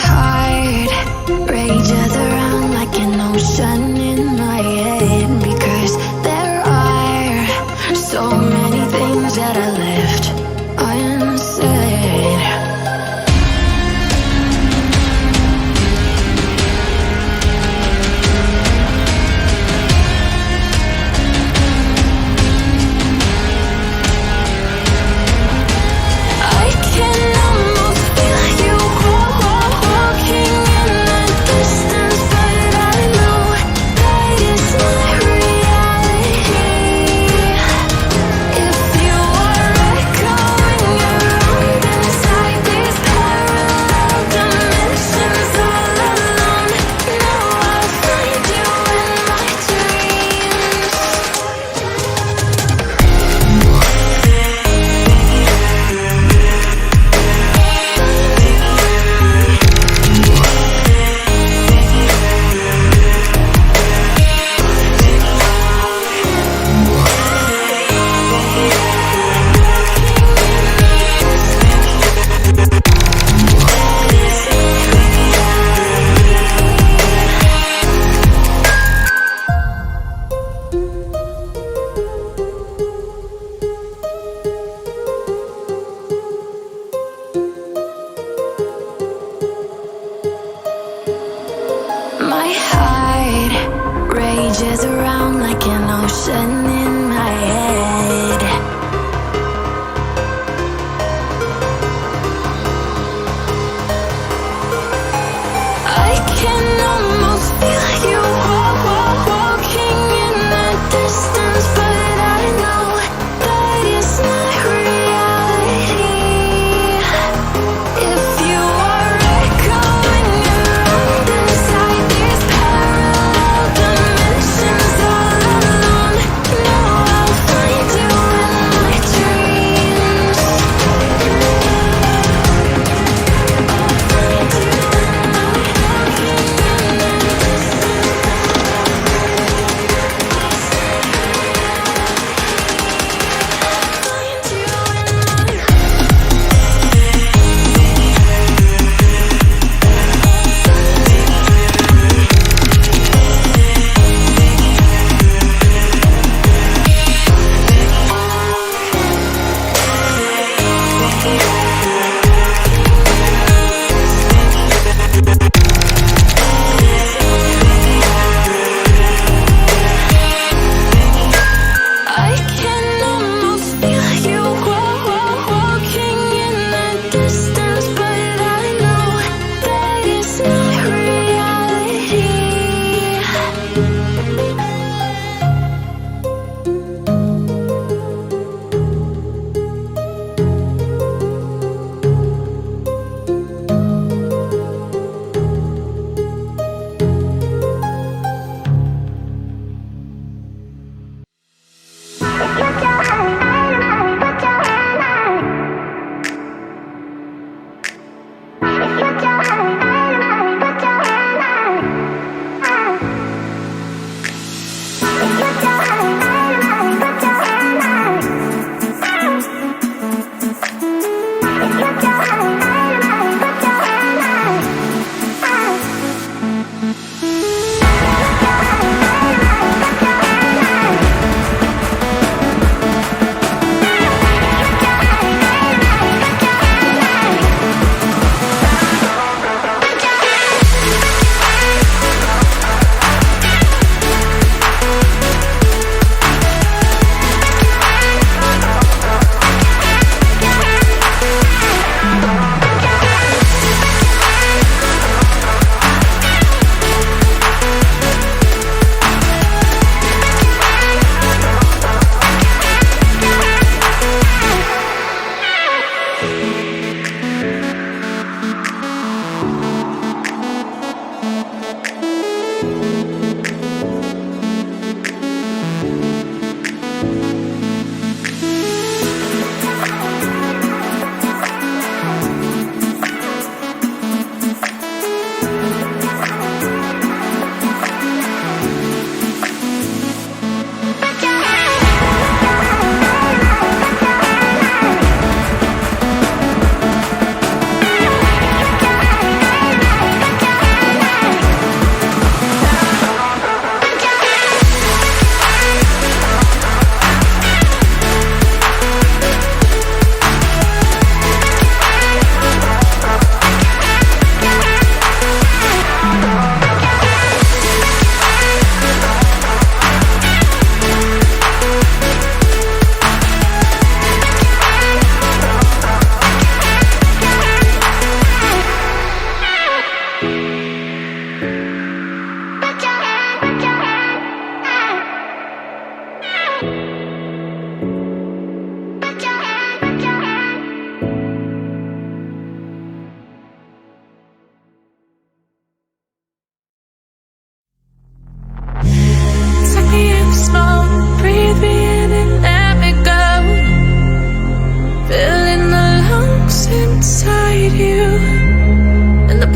heart rages around like an ocean in my head, because there are so many things that I left unsaid. I can almost feel you walking in the distance, but I know that it's not reality. If you are echoing around inside these parallel dimensions all alone, now I'll find you in my dreams. My heart rages around like an ocean in my head. I can almost feel you walking in the distance, but I know that it's not reality. If you are echoing around inside these parallel dimensions all alone, now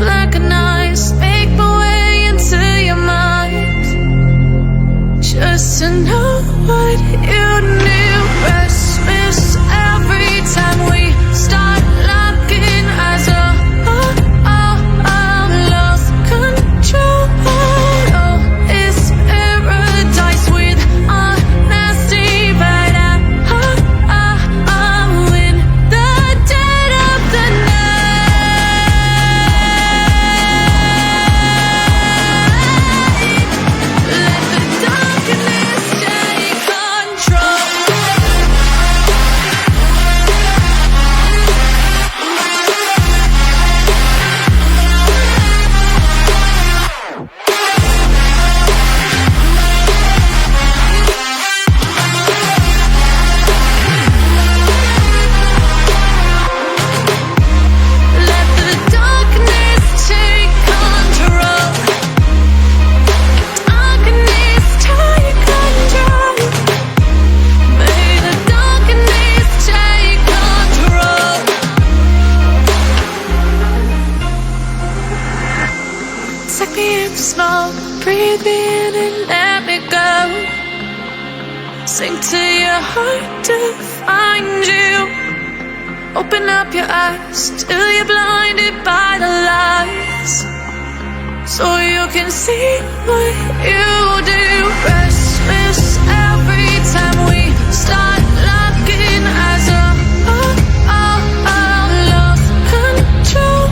blackened eyes make my way into your mind, just to know what you knew. Restless every time we start locking eyes. Lost control. Oh, it's paradise with honesty, but I'm in the dead of the night. Let the darkness take control. Let the darkness take control. Darkness take control. May the darkness take control. Take me in slow, breathe me in and let me go. Sink to your heart to find you. Open up your eyes till you're blinded by the lies, so you can see what you do. Restless every time we start locking eyes. Lost control.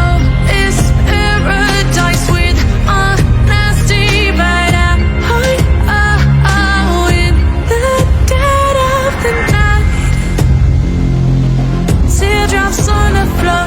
Oh, it's paradise with honesty, but I'm in the dead of the night. Teardrops on the floor.